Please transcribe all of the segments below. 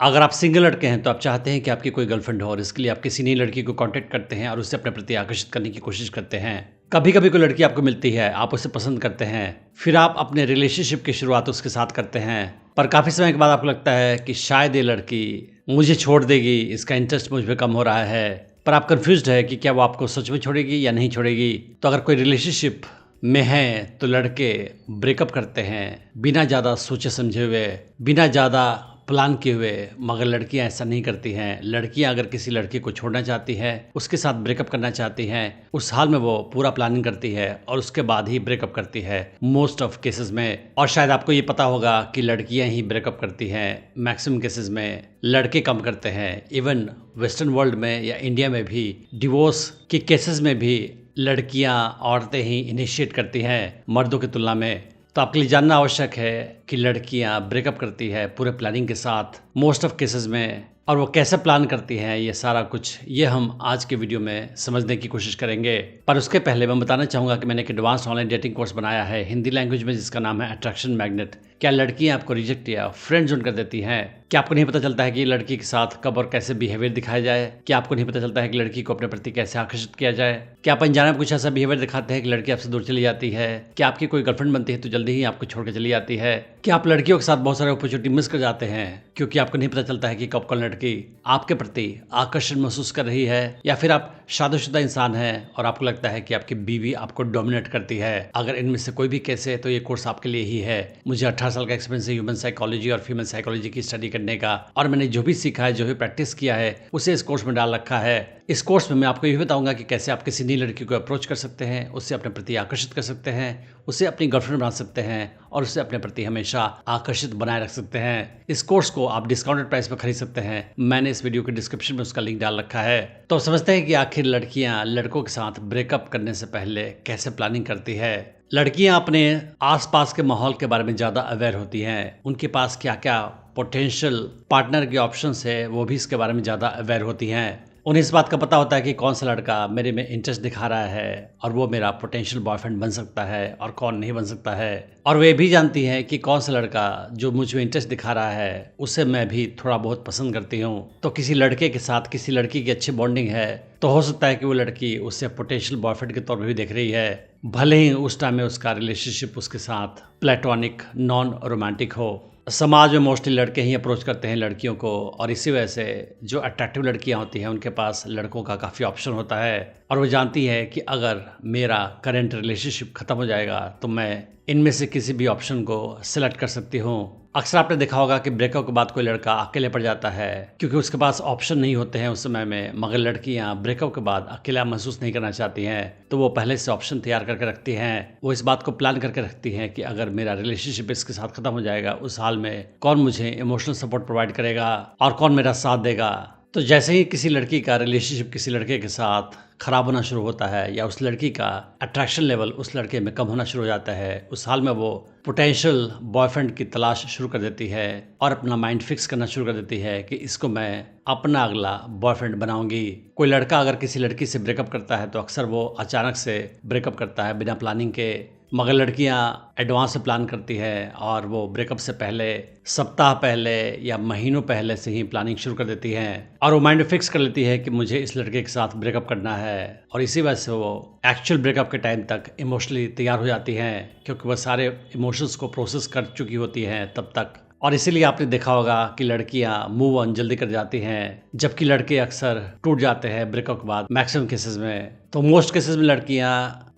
अगर आप सिंगल लड़के हैं तो आप चाहते हैं कि आपकी कोई गर्लफ्रेंड हो और इसके लिए आप किसी नई लड़की को कांटेक्ट करते हैं और उससे अपने प्रति आकर्षित करने की कोशिश करते हैं। कभी कभी कोई लड़की आपको मिलती है, आप उसे पसंद करते हैं, फिर आप अपने रिलेशनशिप की शुरुआत उसके साथ करते हैं, पर काफ़ी समय के बाद आपको लगता है कि शायद ये लड़की मुझे छोड़ देगी, इसका इंटरेस्ट मुझ पर कम हो रहा है, पर आप कन्फ्यूज्ड है कि क्या वो आपको सच में छोड़ेगी या नहीं छोड़ेगी। तो अगर कोई रिलेशनशिप में है तो लड़के ब्रेकअप करते हैं बिना ज़्यादा सोचे समझे हुए, बिना ज़्यादा प्लान किए हुए। मगर लड़कियां ऐसा नहीं करती हैं। लड़कियां अगर किसी लड़की को छोड़ना चाहती हैं, उसके साथ ब्रेकअप करना चाहती हैं, उस हाल में वो पूरा प्लानिंग करती है और उसके बाद ही ब्रेकअप करती है मोस्ट ऑफ केसेस में। और शायद आपको ये पता होगा कि लड़कियां ही ब्रेकअप करती हैं मैक्सिमम केसेस में, लड़के कम करते हैं। इवन वेस्टर्न वर्ल्ड में या इंडिया में भी डिवोर्स के केसेस में भी लड़कियां, औरतें ही इनिशिएट करती हैं मर्दों की तुलना में। तो आपके लिए जानना आवश्यक है कि लड़कियां ब्रेकअप करती है पूरे प्लानिंग के साथ मोस्ट ऑफ केसेस में, और वो कैसे प्लान करती हैं ये सारा कुछ ये हम आज के वीडियो में समझने की कोशिश करेंगे। पर उसके पहले मैं बताना चाहूँगा कि मैंने एक एडवांस ऑनलाइन डेटिंग कोर्स बनाया है हिंदी लैंग्वेज में, जिसका नाम है अट्रैक्शन मैग्नेट। क्या लड़कियां आपको रिजेक्ट या फ्रेंड जोन कर देती हैं? क्या आपको नहीं पता चलता है कि लड़की के साथ कब और कैसे बिहेवियर दिखाया जाए? क्या आपको नहीं पता चलता है कि लड़की को अपने प्रति कैसे आकर्षित किया जाए? क्या आप अनजाने में कुछ ऐसा बिहेवियर दिखाते हैं कि लड़की आपसे दूर चली जाती है? क्या आपकी कोई गर्लफ्रेंड बनती है तो जल्दी ही आपको छोड़ के चली जाती है? क्या आप लड़कियों के साथ बहुत सारे अपॉर्चुनिटी मिस कर जाते हैं क्योंकि आपको नहीं पता चलता है कि कब कौन लड़की आपके प्रति आकर्षण महसूस कर रही है? या फिर आप शादीशुदा इंसान हैं और आपको लगता है कि आपकी बीवी आपको डोमिनेट करती है? अगर इनमें से कोई भी केस है तो ये कोर्स आपके लिए ही है। मुझे 18 साल का एक्सपीरियंस है ह्यूमन साइकोलॉजी और फीमेल साइकोलॉजी की स्टडी करने का, और मैंने जो भी सीखा है, जो भी प्रैक्टिस किया है, उसे इस कोर्स में डाल रखा है। इस कोर्स में मैं आपको ये बताऊंगा कि कैसे आप किसी नई लड़की को अप्रोच कर सकते हैं, उससे अपने प्रति आकर्षित कर सकते हैं, उसे अपनी गर्लफ्रेंड बना सकते हैं और उसे अपने प्रति हमेशा आकर्षित बनाए रख सकते हैं। इस कोर्स को आप डिस्काउंटेड प्राइस पर खरीद सकते हैं। मैंने इस वीडियो के डिस्क्रिप्शन में उसका लिंक डाल रखा है। तो समझते हैं कि आखिर लड़कियां लड़कों के साथ ब्रेकअप करने से पहले कैसे प्लानिंग करती है। लड़कियां अपने आसपास के माहौल के बारे में ज़्यादा अवेयर होती हैं। उनके पास क्या क्या पोटेंशियल पार्टनर के ऑप्शंस है वो भी इसके बारे में ज़्यादा अवेयर होती हैं। उन्हें इस बात का पता होता है कि कौन सा लड़का मेरे में इंटरेस्ट दिखा रहा है और वो मेरा पोटेंशियल बॉयफ्रेंड बन सकता है और कौन नहीं बन सकता है। और वे भी जानती हैं कि कौन सा लड़का जो मुझ में इंटरेस्ट दिखा रहा है उसे मैं भी थोड़ा बहुत पसंद करती हूँ। तो किसी लड़के के साथ किसी लड़की की अच्छी बॉन्डिंग है तो हो सकता है कि वो लड़की उससे पोटेंशियल बॉयफ्रेंड के तौर पर भी देख रही है, भले ही उस टाइम में उसका रिलेशनशिप उसके साथ प्लेटोनिक नॉन रोमांटिक हो। समाज में मोस्टली लड़के ही अप्रोच करते हैं लड़कियों को, और इसी वजह से जो अट्रैक्टिव लड़कियां होती हैं उनके पास लड़कों का काफ़ी ऑप्शन होता है, और वो जानती है कि अगर मेरा करंट रिलेशनशिप ख़त्म हो जाएगा तो मैं इनमें से किसी भी ऑप्शन को सिलेक्ट कर सकती हूँ। अक्सर आपने देखा होगा कि ब्रेकअप के बाद कोई लड़का अकेले पड़ जाता है क्योंकि उसके पास ऑप्शन नहीं होते हैं उस समय में। मगर लड़कियां ब्रेकअप के बाद अकेला महसूस नहीं करना चाहती हैं, तो वो पहले से ऑप्शन तैयार करके रखती हैं। वो इस बात को प्लान करके रखती हैं कि अगर मेरा रिलेशनशिप इसके साथ खत्म हो जाएगा, उस हाल में कौन मुझे इमोशनल सपोर्ट प्रोवाइड करेगा और कौन मेरा साथ देगा। तो जैसे ही किसी लड़की का रिलेशनशिप किसी लड़के के साथ खराब होना शुरू होता है या उस लड़की का अट्रैक्शन लेवल उस लड़के में कम होना शुरू हो जाता है, उस हाल में वो पोटेंशियल बॉयफ्रेंड की तलाश शुरू कर देती है और अपना माइंड फिक्स करना शुरू कर देती है कि इसको मैं अपना अगला बॉयफ्रेंड बनाऊंगी। कोई लड़का अगर किसी लड़की से ब्रेकअप करता है तो अक्सर वो अचानक से ब्रेकअप करता है बिना प्लानिंग के, मगर लड़कियां एडवांस से प्लान करती है और वो ब्रेकअप से पहले सप्ताह पहले या महीनों पहले से ही प्लानिंग शुरू कर देती हैं और वो माइंड फिक्स कर लेती है कि मुझे इस लड़के के साथ ब्रेकअप करना है। और इसी वजह से वो एक्चुअल ब्रेकअप के टाइम तक इमोशनली तैयार हो जाती हैं क्योंकि वह सारे इमोशंस को प्रोसेस कर चुकी होती हैं तब तक। और इसीलिए आपने देखा होगा कि लड़कियां मूव ऑन जल्दी कर जाती हैं, जबकि लड़के अक्सर टूट जाते हैं ब्रेकअप के बाद मैक्सिमम केसेस में। तो मोस्ट केसेस में लड़कियां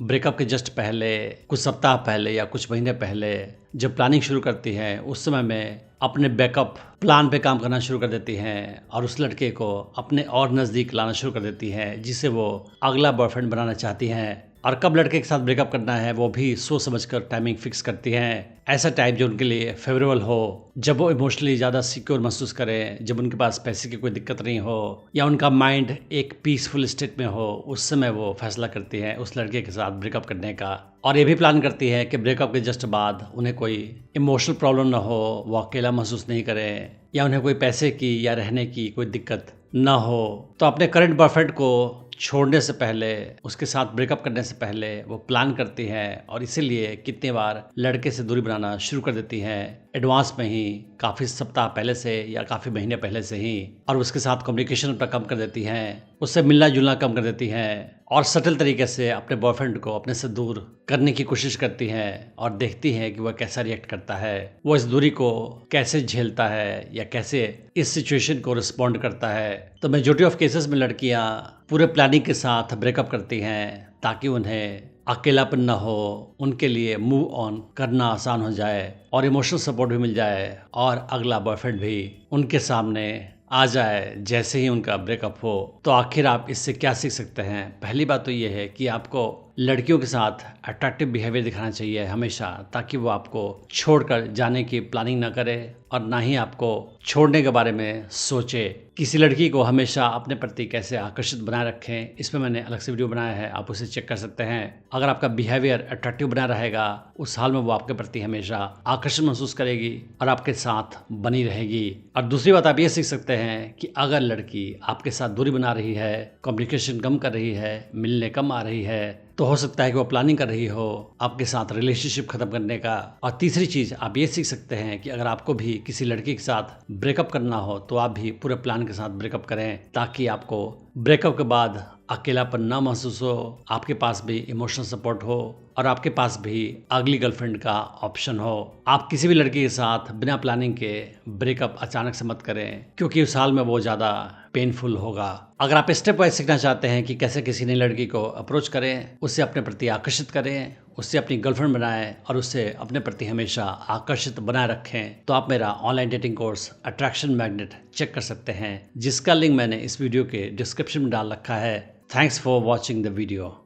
ब्रेकअप के जस्ट पहले, कुछ सप्ताह पहले या कुछ महीने पहले जब प्लानिंग शुरू करती हैं, उस समय में अपने बैकअप प्लान पे काम करना शुरू कर देती हैं और उस लड़के को अपने और नज़दीक लाना शुरू कर देती हैं जिसे वो अगला बॉयफ्रेंड बनाना चाहती हैं। और कब लड़के के साथ ब्रेकअप करना है वो भी सोच समझकर टाइमिंग फिक्स करती हैं। ऐसा टाइम जो उनके लिए फेवरेबल हो, जब वो इमोशनली ज़्यादा सिक्योर महसूस करें, जब उनके पास पैसे की कोई दिक्कत नहीं हो या उनका माइंड एक पीसफुल स्टेट में हो, उस समय वो फैसला करती है उस लड़के के साथ ब्रेकअप करने का। और ये भी प्लान करती है कि ब्रेकअप के जस्ट बाद उन्हें कोई इमोशनल प्रॉब्लम ना हो, वो अकेला महसूस नहीं करें या उन्हें कोई पैसे की या रहने की कोई दिक्कत ना हो। तो अपने करंट बॉयफ्रेंड को छोड़ने से पहले, उसके साथ ब्रेकअप करने से पहले वो प्लान करती है और इसीलिए कितनी बार लड़के से दूरी बनाना शुरू कर देती हैं एडवांस में ही, काफ़ी सप्ताह पहले से या काफ़ी महीने पहले से ही, और उसके साथ कम्युनिकेशन अपना कम कर देती हैं, उससे मिलना जुलना कम कर देती हैं और सटल तरीके से अपने बॉयफ्रेंड को अपने से दूर करने की कोशिश करती हैं और देखती हैं कि वह कैसा रिएक्ट करता है, वो इस दूरी को कैसे झेलता है या कैसे इस सिचुएशन को रिस्पॉन्ड करता है। तो मेजॉरिटी ऑफ केसेस में लड़कियां पूरे प्लानिंग के साथ ब्रेकअप करती हैं ताकि उन्हें अकेलापन ना हो, उनके लिए मूव ऑन करना आसान हो जाए और इमोशनल सपोर्ट भी मिल जाए और अगला बॉयफ्रेंड भी उनके सामने आ जाए जैसे ही उनका ब्रेकअप हो। तो आखिर आप इससे क्या सीख सकते हैं? पहली बात तो ये है कि आपको लड़कियों के साथ अट्रैक्टिव बिहेवियर दिखाना चाहिए हमेशा, ताकि वो आपको छोड़कर जाने की प्लानिंग ना करे और ना ही आपको छोड़ने के बारे में सोचे। किसी लड़की को हमेशा अपने प्रति कैसे आकर्षित बनाए रखें, इसमें मैंने अलग से वीडियो बनाया है, आप उसे चेक कर सकते हैं। अगर आपका बिहेवियर अट्रैक्टिव बना रहेगा, उस हाल में वो आपके प्रति हमेशा आकर्षण महसूस करेगी और आपके साथ बनी रहेगी। और दूसरी बात आप ये सीख सकते हैं कि अगर लड़की आपके साथ दूरी बना रही है, कम्युनिकेशन कम कर रही है, मिलने कम आ रही है, तो हो सकता है कि वो प्लानिंग कर रही हो आपके साथ रिलेशनशिप खत्म करने का। और तीसरी चीज़ आप ये सीख सकते हैं कि अगर आपको भी किसी लड़की के साथ ब्रेकअप करना हो तो आप भी पूरे प्लान के साथ ब्रेकअप करें, ताकि आपको ब्रेकअप के बाद अकेलापन ना महसूस हो, आपके पास भी इमोशनल सपोर्ट हो और आपके पास भी अगली गर्लफ्रेंड का ऑप्शन हो। आप किसी भी लड़की के साथ बिना प्लानिंग के ब्रेकअप अचानक से मत करें, क्योंकि उस हाल में वो ज़्यादा पेनफुल होगा। अगर आप स्टेप वाइज सीखना चाहते हैं कि कैसे किसी नई लड़की को अप्रोच करें, उससे अपने प्रति आकर्षित करें, उससे अपनी गर्लफ्रेंड बनाएं और उससे अपने प्रति हमेशा आकर्षित बनाए रखें, तो आप मेरा online dating course attraction magnet check कर सकते हैं, जिसका लिंक मैंने इस वीडियो के डिस्क्रिप्शन में डाल रखा है। Thanks for watching the video.